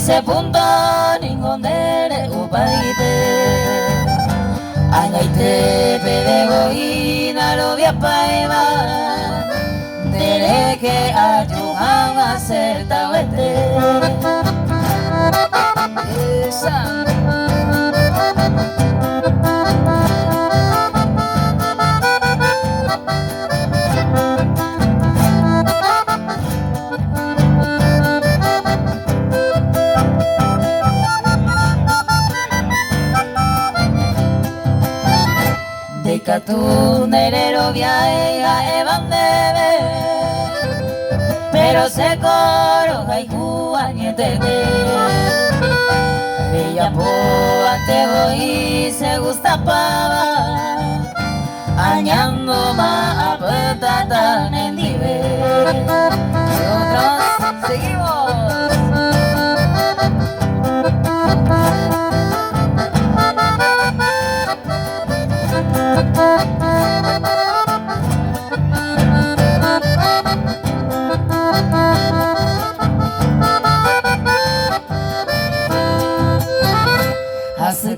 se punto ningondere upaite Angaite pedego inaro biapaiba Dereke ayuhan acerta vete Esa Dekatu nerero biaiga eban debe Pero se coro haikua nietete Ella po ante voy se gusta pava Añando ma apetata nendive Nosotros seguimos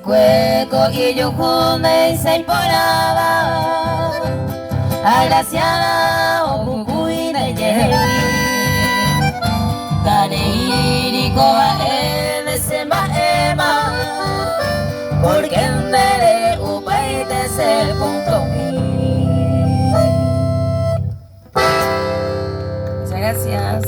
Cueco y yo junde y se poraba Agraciada o cucuina y yewi Ganeirico a él se maema Porque en dere upaite se punto Muchas gracias.